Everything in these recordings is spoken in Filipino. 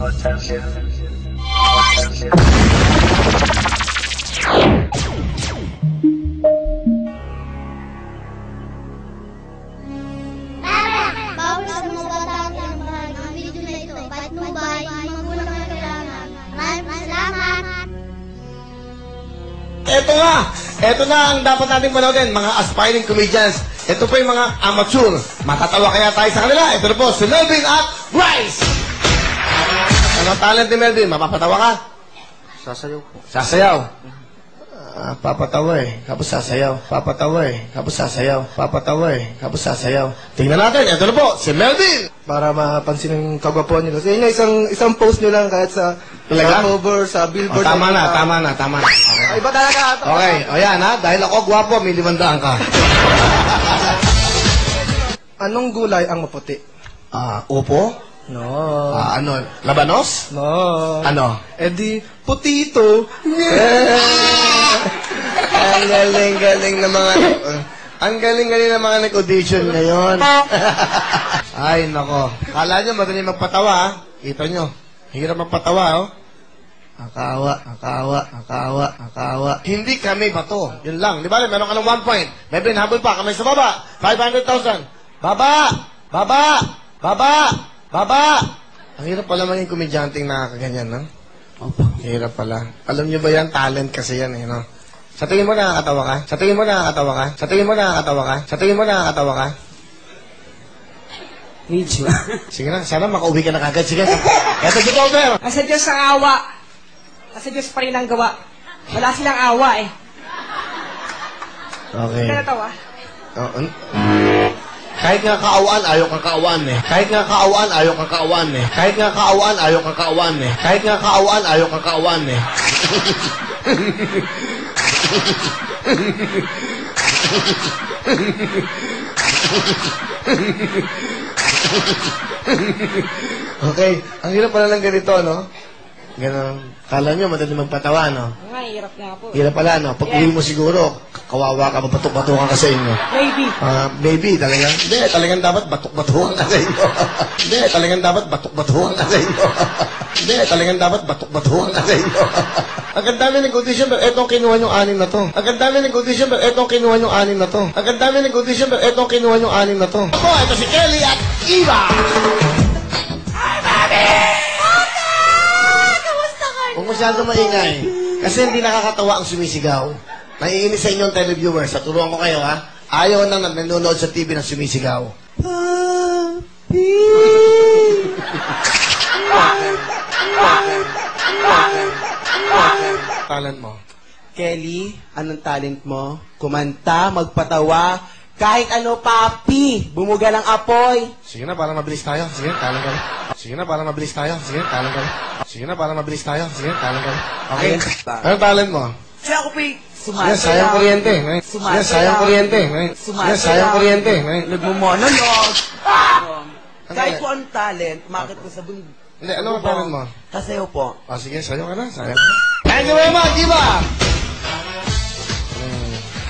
Bawal sa mga bata ang inumahan ang video na ito. Patnubay, magulang na kailangan. Maraming salamat! Ito na ang dapat nating panoodin, mga aspiring comedians. Ito po yung mga amateur. Matatawa kaya tayo sa kanila. Ito na po, si Melvin at Bryce! Ano talent ni Melvin? Mapapatawa ka? Sasayaw po. Sasayaw. Papatawa eh. Tapos sasayaw. Papatawa eh. Tapos sasayaw. Papatawa eh. Tapos sasayaw. Tingnan natin. Ito na po, si Melvin! Para mapansin yung kagwapuan nyo. Kasi yun nga, isang post nyo lang kahit sa cover, sa billboard. Tama na. Okay. Iba talaga. Okay, o yan ha. Dahil ako gwapo, may 500 ka. Anong gulay ang maputi? Upo? No. Ano? Labanos? No. Ano? Di, putito. Ang galing ng mga... Ang galing ng mga nag-audition ngayon. Ay, nako. Kala nyo, madali magpatawa, ha? Kita nyo. Hirap magpatawa, oh. Akawa. Hindi kami bato. Yun lang. Di ba? Meron ka ng 1 point. May habol pa. Kamay sa baba. 500,000. Baba! Ang hirap pala maging komedyanteng nakakaganyan, no? Opo. Hirap pala. Alam nyo ba yan? Talent kasi yan, eh, no? Sa tingin mo nakakatawa ka? Medyo. Sige na, sana makauwi ka na kagad. Sige. Eto, si Cover. Nasa Diyos ang awa. Nasa Diyos pa rin ang gawa. Wala silang awa eh. Okay. Hindi natawa. Kahit nga kaawaan, ayaw kang kaawaan eh. Okay, ang hirap pala lang ganito, no? Ganon. Kala nyo, madali magpatawa, no? Nga, hirap nga po. Hirap pala, no? Pag uwi mo siguro, kawawa ka, batok-batukan ka sa inyo. Maybe. Maybe, talagang, hindi, talagang dapat batok-batukan ka sa inyo. Ang dami nag-audition, pero etong kinuha yung 6 na to. Ako, ito si Kelly at Eva! Huwag masyado maingay. Kasi hindi nakakatawa ang sumisigaw. Naiinis sa inyong televiewers. Sa turuan ko kayo, ha? Ayaw na nanonood sa TV ng sumisigaw. Talent mo. Kelly, anong talent mo? Kumanta, magpatawa, kahit ano, papi, bumuga ng apoy. Sige na, para mabilis tayo. Sige, talent ka. Okay. Anong talent mo? Siya ako po'y Sige, sayang kuryente. Nagmumonolog. Kahit po ang talent, makit ko sa bundok. Hindi, ano ang talent mo? Kasayo po. Sige, sayo ka na. Thank you very much, Eva!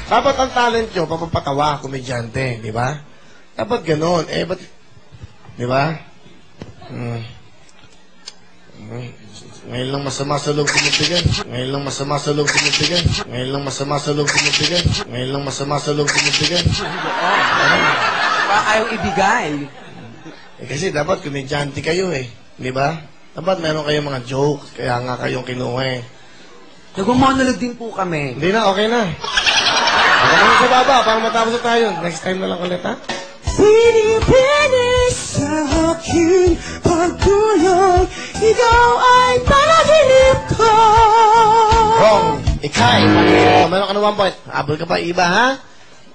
Dapat ang talent nyo, papapatawa, komedyante, di ba? Dapat ganon. Ba't... Di ba? Ngayon lang masama sa loob kumitigan. Ayaw ibigay. Kasi dapat komedyante kayo eh. Di ba? Dapat meron kayong mga jokes, kaya nga kayong kinuha eh. Nagmumonolog din po kami. Hindi na, okay na. Ako naman sa baba, para matapos na tayo. Next time na lang ulit, ha? Pinipinis sa aking pagtulog, ikaw ay panaginip ko. Wrong! Ikay! Meron ka na 1 point. Abol ka pa, Iba, ha?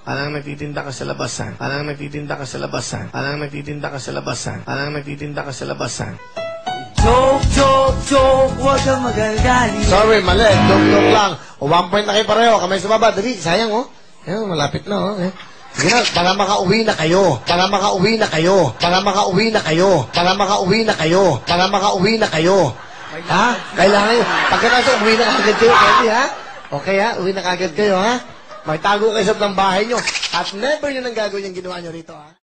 Parang nagtitinda ka sa labas, ha? Joke, huwag kang magagaling. Sorry, mali. Joke lang. O, 1 point na kayo pareho. Kamay sa baba. Dali, sayang, oh. Ayun, malapit na, oh. Sige na, para makauwi na kayo. Ha? Kailangan yun. Pagkatapos, uwi na kagad kayo, Kelly, ha? Okay, ha? Uwi na kagad kayo, ha? Magtago kayo sa ng bahay nyo. At never yun ang gagawin yung ginawa nyo rito, ha?